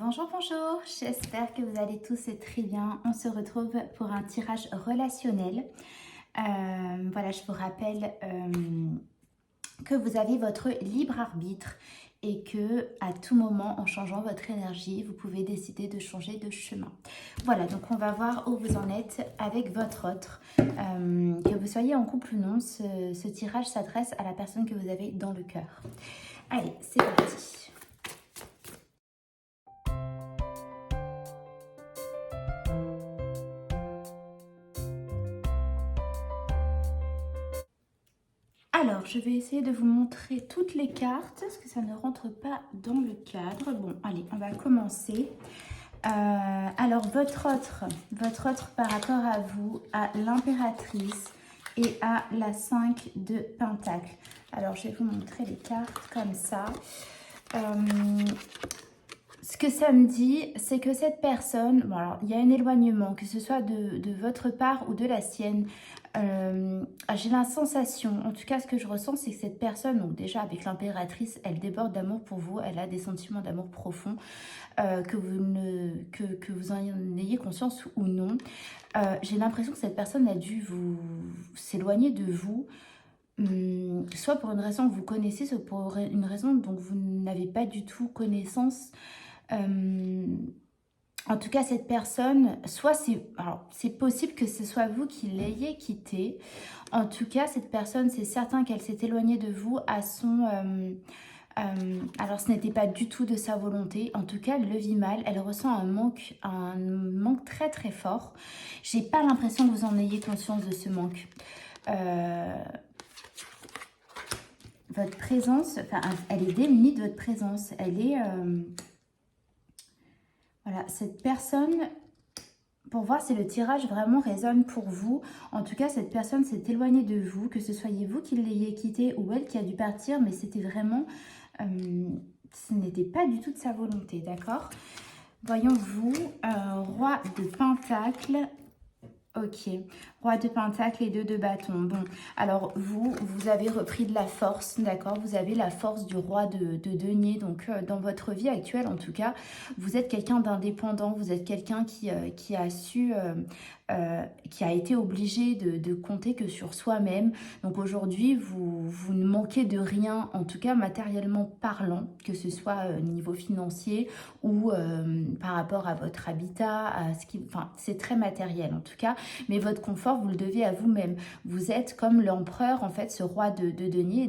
Bonjour, bonjour, j'espère que vous allez tous très bien. On se retrouve pour un tirage relationnel. Voilà, je vous rappelle que vous avez votre libre arbitre et que à tout moment, en changeant votre énergie, vous pouvez décider de changer de chemin. Voilà, donc on va voir où vous en êtes avec votre autre. Que vous soyez en couple ou non, ce tirage s'adresse à la personne que vous avez dans le cœur. Allez, c'est parti. Alors, je vais essayer de vous montrer toutes les cartes, parce que ça ne rentre pas dans le cadre. Bon, allez, on va commencer. Alors, votre autre par rapport à vous, à l'impératrice et à la 5 de Pentacle. Alors, je vais vous montrer les cartes comme ça. Ce que ça me dit, c'est que cette personne, bon alors, il y a un éloignement, que ce soit de votre part ou de la sienne. J'ai la sensation, en tout cas ce que je ressens, c'est que cette personne, donc déjà avec l'impératrice, elle déborde d'amour pour vous, elle a des sentiments d'amour profond, que vous en ayez conscience ou non. J'ai l'impression que cette personne a dû s'éloigner de vous, soit pour une raison que vous connaissez, soit pour une raison dont vous n'avez pas du tout connaissance. En tout cas, cette personne, soit c'est possible que ce soit vous qui l'ayez quittée. En tout cas, cette personne, c'est certain qu'elle s'est éloignée de vous à son... alors, ce n'était pas du tout de sa volonté. En tout cas, elle le vit mal. Elle ressent un manque très très fort. J'ai pas l'impression que vous en ayez conscience de ce manque. Votre présence, enfin, elle est démunie de votre présence. Elle est... Voilà, cette personne, pour voir si le tirage vraiment résonne pour vous. En tout cas, cette personne s'est éloignée de vous, que ce soyez vous qui l'ayez quitté ou elle qui a dû partir, mais c'était vraiment... ce n'était pas du tout de sa volonté, d'accord? Voyons-vous, roi de Pentacle. Ok, roi de Pentacle et 2 de bâton. Bon, alors vous avez repris de la force, d'accord? Vous avez la force du roi de denier. Donc, dans votre vie actuelle, en tout cas, vous êtes quelqu'un d'indépendant. Vous êtes quelqu'un qui a su... qui a été obligé de compter que sur soi-même. Donc aujourd'hui, vous ne manquez de rien, en tout cas matériellement parlant, que ce soit au niveau financier ou par rapport à votre habitat, à ce qui, enfin, c'est très matériel en tout cas, mais votre confort, vous le devez à vous-même. Vous êtes comme l'empereur, en fait, ce roi de denier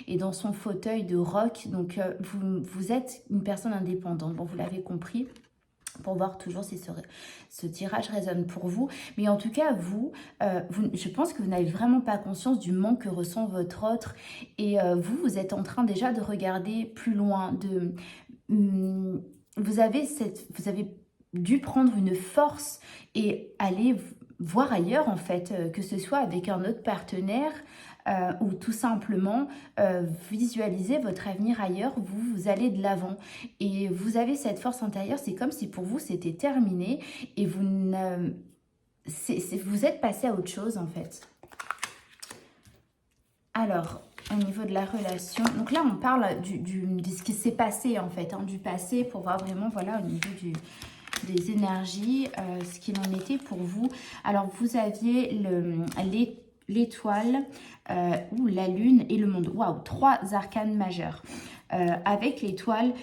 et dans son fauteuil de roc. Donc vous êtes une personne indépendante, bon, vous l'avez compris, pour voir toujours si ce tirage résonne pour vous. Mais en tout cas, je pense que vous n'avez vraiment pas conscience du manque que ressent votre autre. Et vous êtes en train déjà de regarder plus loin. Vous avez dû prendre une force et aller voir ailleurs, en fait, que ce soit avec un autre partenaire, ou tout simplement visualiser votre avenir ailleurs, vous allez de l'avant et vous avez cette force intérieure. C'est comme si pour vous c'était terminé et vous êtes passé à autre chose en fait. Alors, au niveau de la relation, donc là on parle de ce qui s'est passé en fait, hein, du passé, pour voir vraiment, voilà, au niveau des énergies, ce qu'il en était pour vous. Alors vous aviez l'étoile ou la lune et le monde. Waouh, 3 arcanes majeurs. Avec l'étoile,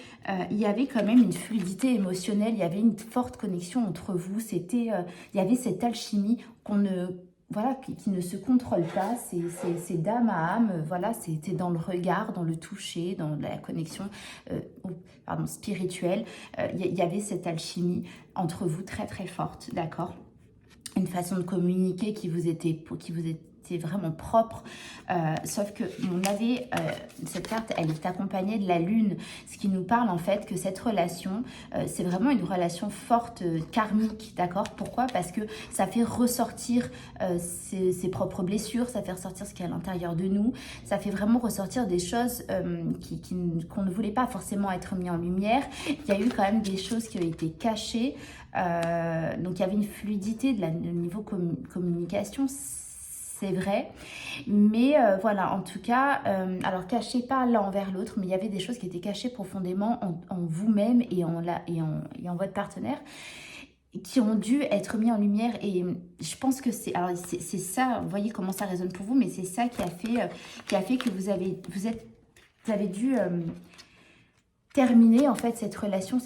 il y avait quand même une fluidité émotionnelle, il y avait une forte connexion entre vous. Il y avait cette alchimie qui ne se contrôle pas, c'est d'âme à âme, voilà, c'était dans le regard, dans le toucher, dans la connexion spirituelle. Il y avait cette alchimie entre vous très très forte, d'accord? Une façon de communiquer qui vous était vraiment propre, sauf que cette carte, elle est accompagnée de la lune, ce qui nous parle en fait que cette relation, c'est vraiment une relation forte, karmique, d'accord? Pourquoi? Parce que ça fait ressortir ses propres blessures, ça fait ressortir ce qu'il y a à l'intérieur de nous, ça fait vraiment ressortir des choses qu'on ne voulait pas forcément être mis en lumière. Il y a eu quand même des choses qui ont été cachées, donc il y avait une fluidité au niveau communication. c'est vrai. Mais voilà, en tout cas, alors cachez pas l'un envers l'autre, mais il y avait des choses qui étaient cachées profondément en vous-même et en votre partenaire, qui ont dû être mis en lumière. Et je pense que c'est ça, vous voyez comment ça résonne pour vous, mais c'est ça qui a fait que vous avez dû terminer en fait cette relation.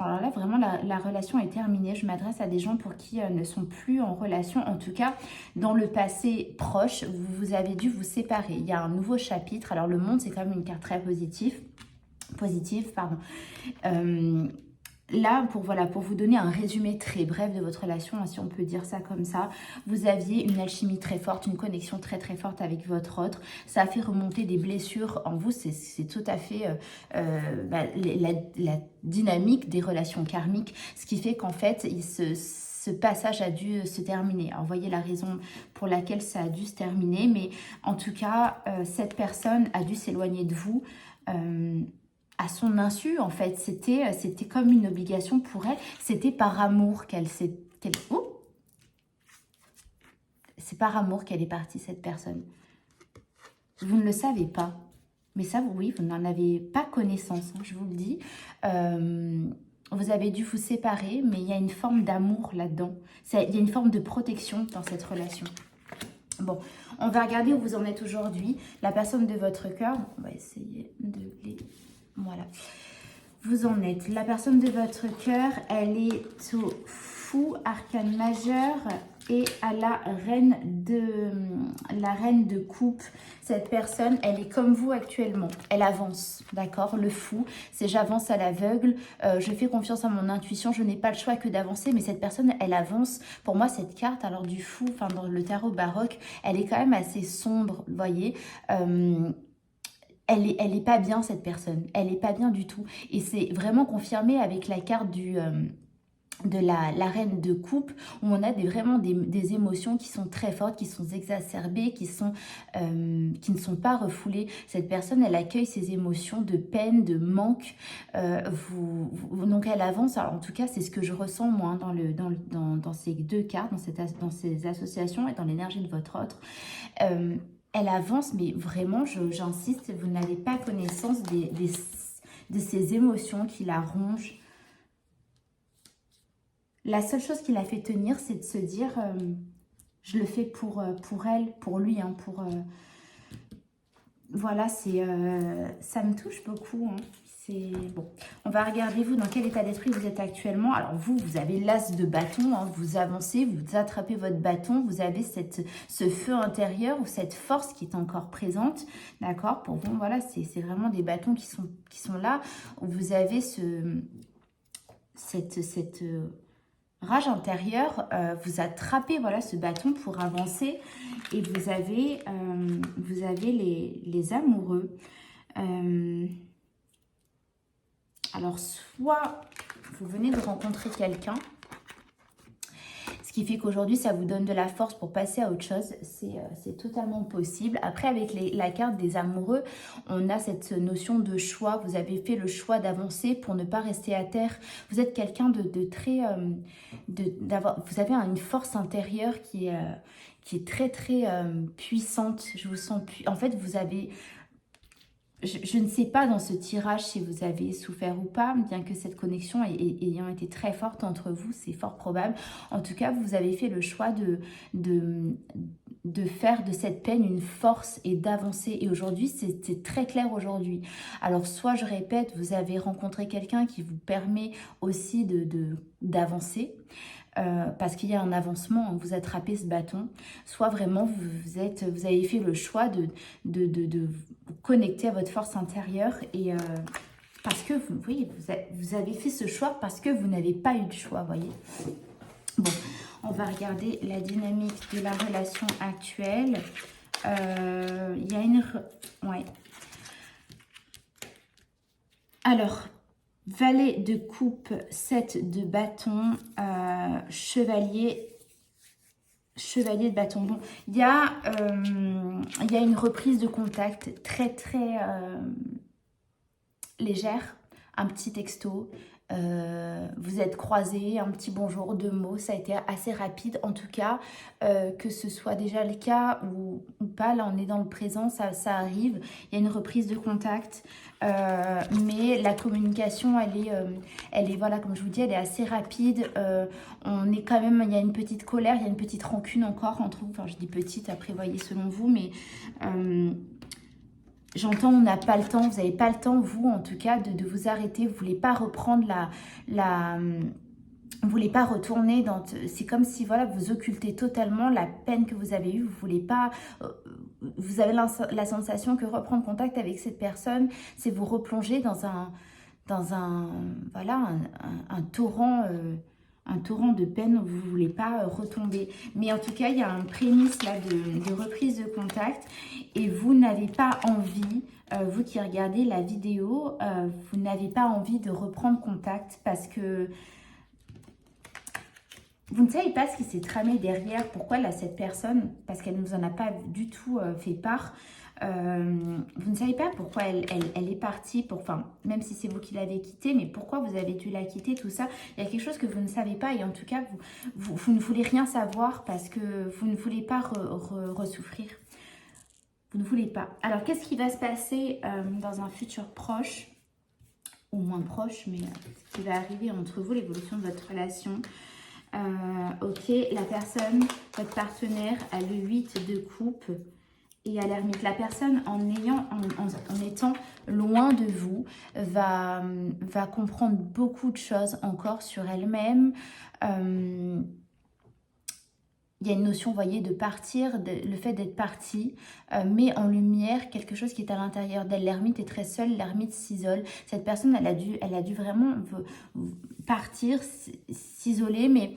Alors là, vraiment, la relation est terminée. Je m'adresse à des gens pour qui ne sont plus en relation. En tout cas, dans le passé proche, vous avez dû vous séparer. Il y a un nouveau chapitre. Alors le monde, c'est quand même une carte très positive, pardon. Là, pour vous donner un résumé très bref de votre relation, si on peut dire ça comme ça, vous aviez une alchimie très forte, une connexion très très forte avec votre autre. Ça a fait remonter des blessures en vous, c'est tout à fait la dynamique des relations karmiques, ce qui fait qu'en fait, ce passage a dû se terminer. Alors, vous voyez la raison pour laquelle ça a dû se terminer, mais en tout cas, cette personne a dû s'éloigner de vous à son insu, en fait. C'était comme une obligation pour elle. C'était par amour oh, c'est par amour qu'elle est partie, cette personne. Vous ne le savez pas. Mais ça, oui, vous n'en avez pas connaissance, hein, je vous le dis. Vous avez dû vous séparer, mais il y a une forme d'amour là-dedans. Il y a une forme de protection dans cette relation. Bon, on va regarder où vous en êtes aujourd'hui. La personne de votre cœur, on va essayer de les... Voilà. Vous en êtes. La personne de votre cœur, elle est au fou, arcane majeur, et à la reine de coupe. Cette personne, elle est comme vous actuellement. Elle avance, d'accord? Le fou, c'est j'avance à l'aveugle, je fais confiance à mon intuition, je n'ai pas le choix que d'avancer, mais cette personne, elle avance. Pour moi, cette carte, alors du fou, enfin dans le tarot baroque, elle est quand même assez sombre, vous voyez. Elle est pas bien, cette personne. Elle est pas bien du tout. Et c'est vraiment confirmé avec la carte de la reine de coupe, où on a vraiment des émotions qui sont très fortes, qui sont exacerbées, qui ne sont pas refoulées. Cette personne, elle accueille ses émotions de peine, de manque. Donc elle avance. Alors en tout cas, c'est ce que je ressens moi dans ces deux cartes, dans ces associations et dans l'énergie de votre autre. Elle avance, mais vraiment, j'insiste, vous n'avez pas connaissance de ces émotions qui la rongent. La seule chose qui l'a fait tenir, c'est de se dire, je le fais pour elle, pour lui, hein, voilà, ça me touche beaucoup, hein. Bon. On va regarder vous dans quel état d'esprit vous êtes actuellement. Alors vous avez l'as de bâton, hein, vous avancez, vous attrapez votre bâton, vous avez ce feu intérieur ou cette force qui est encore présente, d'accord? Pour vous, voilà, c'est vraiment des bâtons qui sont là, où vous avez cette rage intérieure, vous attrapez voilà, ce bâton pour avancer, et vous avez les amoureux. Alors, soit vous venez de rencontrer quelqu'un, ce qui fait qu'aujourd'hui, ça vous donne de la force pour passer à autre chose. C'est totalement possible. Après, avec la carte des amoureux, on a cette notion de choix. Vous avez fait le choix d'avancer pour ne pas rester à terre. Vous êtes quelqu'un de très... vous avez une force intérieure qui est très, très puissante. Je vous sens... En fait, vous avez... Je ne sais pas dans ce tirage si vous avez souffert ou pas, bien que cette connexion ayant été très forte entre vous, c'est fort probable. En tout cas, vous avez fait le choix de faire de cette peine une force et d'avancer. Et aujourd'hui, c'est très clair aujourd'hui. Alors, soit, je répète, vous avez rencontré quelqu'un qui vous permet aussi d'avancer. Parce qu'il y a un avancement, vous attrapez ce bâton, soit vraiment vous avez fait le choix de vous connecter à votre force intérieure, et parce que vous avez fait ce choix parce que vous n'avez pas eu de choix, voyez. Bon, on va regarder la dynamique de la relation actuelle. Il y a une... Ouais. Alors... Valet de coupe, 7 de bâton, chevalier de bâton. Bon, il y a une reprise de contact très très légère, un petit texto, vous êtes croisés, un petit bonjour, 2 mots, ça a été assez rapide. En tout cas, que ce soit déjà le cas ou pas, là on est dans le présent, ça arrive. Il y a une reprise de contact, mais la communication, elle est, voilà, comme je vous dis, elle est assez rapide. On est quand même, il y a une petite colère, il y a une petite rancune encore entre vous. Enfin, je dis petite, après, voyez, selon vous, mais... j'entends, on n'a pas le temps, vous n'avez pas le temps, vous, en tout cas, de vous arrêter. Vous ne voulez pas reprendre vous voulez pas retourner dans... C'est comme si, voilà, vous occultez totalement la peine que vous avez eue. Vous voulez pas... vous avez la sensation que reprendre contact avec cette personne, c'est vous replonger dans voilà, un torrent... un torrent de peine où vous ne voulez pas retomber. Mais en tout cas, il y a un prémisse là de reprise de contact et vous n'avez pas envie, vous qui regardez la vidéo, vous n'avez pas envie de reprendre contact parce que vous ne savez pas ce qui s'est tramé derrière, pourquoi là, cette personne, parce qu'elle ne nous en a pas du tout fait part, vous ne savez pas pourquoi elle est partie, enfin, même si c'est vous qui l'avez quittée, mais pourquoi vous avez dû la quitter, tout ça. Il y a quelque chose que vous ne savez pas et en tout cas, vous ne voulez rien savoir parce que vous ne voulez pas ressouffrir. Vous ne voulez pas. Alors, qu'est-ce qui va se passer dans un futur proche, ou moins proche, mais ce qui va arriver entre vous, l'évolution de votre relation? Ok, la personne, votre partenaire, a le 8 de coupe et à l'ermite. La personne, en étant loin de vous, va comprendre beaucoup de choses encore sur elle-même. Il y a une notion, vous voyez, de partir, le fait d'être parti, met en lumière quelque chose qui est à l'intérieur d'elle. L'ermite est très seule, l'ermite s'isole. Cette personne, elle a dû vraiment partir, s'isoler, mais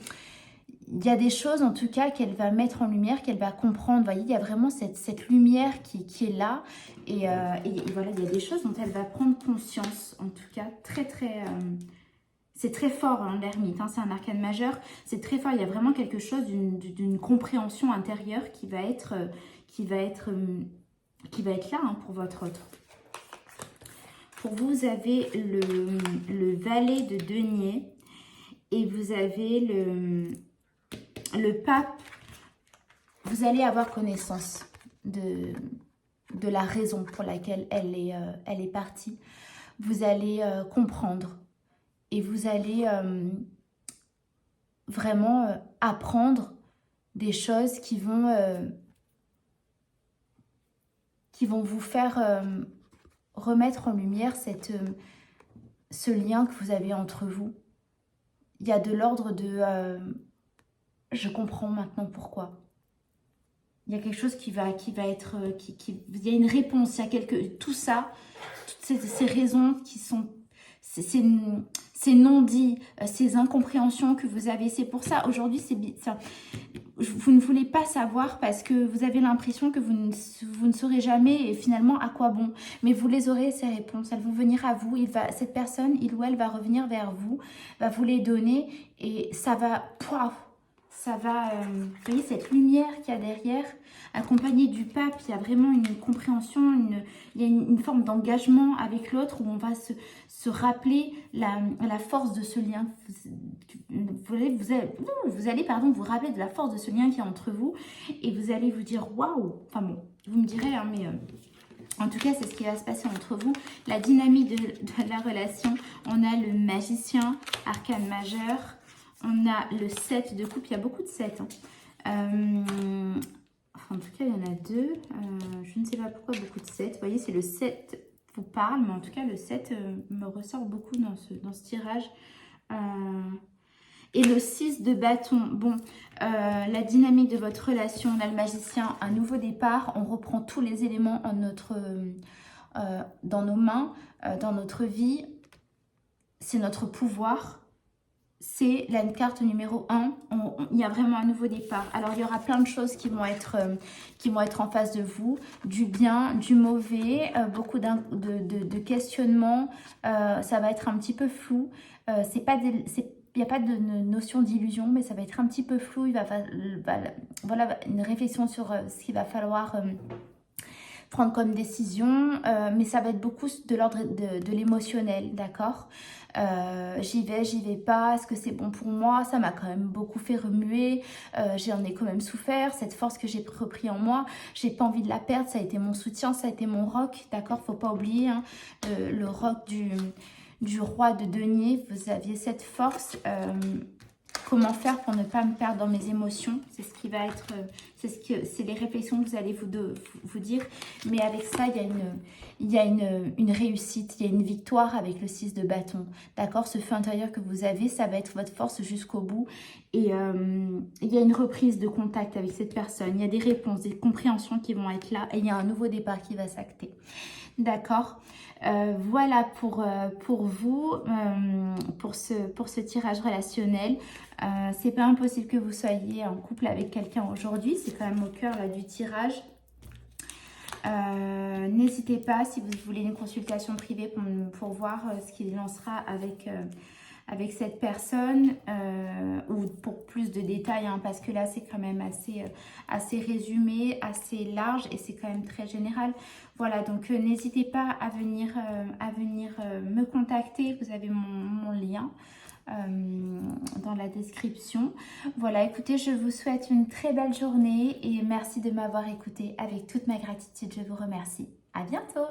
il y a des choses en tout cas qu'elle va mettre en lumière, qu'elle va comprendre. Vous voyez, il y a vraiment cette lumière qui est là. Et voilà, il y a des choses dont elle va prendre conscience, en tout cas, très très... c'est très fort, hein, l'ermite, hein, c'est un arcane majeur, c'est très fort, il y a vraiment quelque chose d'une compréhension intérieure qui va être là, hein, pour votre autre. Pour vous, vous avez le valet de denier et vous avez le pape. Vous allez avoir connaissance de la raison pour laquelle elle est partie. Vous allez comprendre. Et vous allez vraiment apprendre des choses qui vont vous faire remettre en lumière ce lien que vous avez entre vous. Il y a de l'ordre de je comprends maintenant pourquoi. Il y a quelque chose qui va être... il y a une réponse, il y a tout ça, toutes ces raisons qui sont... ces non-dits, ces incompréhensions que vous avez. C'est pour ça, aujourd'hui, vous ne voulez pas savoir parce que vous avez l'impression que vous ne saurez jamais et finalement à quoi bon. Mais vous les aurez, ces réponses. Elles vont venir à vous. Cette personne, il ou elle va revenir vers vous, va vous les donner et ça va... vous voyez cette lumière qu'il y a derrière, accompagnée du pape, il y a vraiment une compréhension, il y a une forme d'engagement avec l'autre où on va se rappeler la force de ce lien. Vous allez vous rappeler de la force de ce lien qui est entre vous et vous allez vous dire waouh. Enfin bon, vous me direz, hein, mais en tout cas, c'est ce qui va se passer entre vous. La dynamique de la relation, on a le magicien, arcane majeur. On a le 7 de coupe, il y a beaucoup de 7. Hein. En tout cas, il y en a 2. Je ne sais pas pourquoi beaucoup de 7. Vous voyez, c'est le 7 vous parle, mais en tout cas, le 7 me ressort beaucoup dans ce tirage. Et le 6 de bâton. Bon, la dynamique de votre relation, on a le magicien, un nouveau départ. On reprend tous les éléments dans nos mains, dans notre vie. C'est notre pouvoir. C'est la carte numéro 1, il y a vraiment un nouveau départ. Alors, il y aura plein de choses qui vont être en face de vous, du bien, du mauvais, beaucoup de questionnements, ça va être un petit peu flou. Il n'y a pas de notion d'illusion, mais ça va être un petit peu flou. Voilà, une réflexion sur ce qu'il va falloir prendre comme décision, mais ça va être beaucoup de l'ordre de l'émotionnel, d'accord? J'y vais pas, est-ce que c'est bon pour moi? Ça m'a quand même beaucoup fait remuer, j'en ai quand même souffert, cette force que j'ai repris en moi, j'ai pas envie de la perdre, ça a été mon soutien, ça a été mon roc, d'accord? Faut pas oublier, hein, le roc du roi de denier, vous aviez cette force. Comment faire pour ne pas me perdre dans mes émotions? C'est ce qui va être, c'est les réflexions que vous allez vous dire. Mais avec ça, il y a une réussite, il y a une victoire avec le 6 de bâton. D'accord? Ce feu intérieur que vous avez, ça va être votre force jusqu'au bout. Et il y a une reprise de contact avec cette personne. Il y a des réponses, des compréhensions qui vont être là. Et il y a un nouveau départ qui va s'acter. D'accord, voilà pour vous, pour ce tirage relationnel. C'est pas impossible que vous soyez en couple avec quelqu'un aujourd'hui. C'est quand même au cœur là, du tirage. N'hésitez pas si vous voulez une consultation privée pour voir ce qu'il lancera avec cette personne ou pour plus de détails, hein, parce que là c'est quand même assez résumé, assez large et c'est quand même très général. Voilà, donc n'hésitez pas à venir me contacter, vous avez mon lien dans la description. Voilà, écoutez, je vous souhaite une très belle journée et merci de m'avoir écouté avec toute ma gratitude, je vous remercie. À bientôt!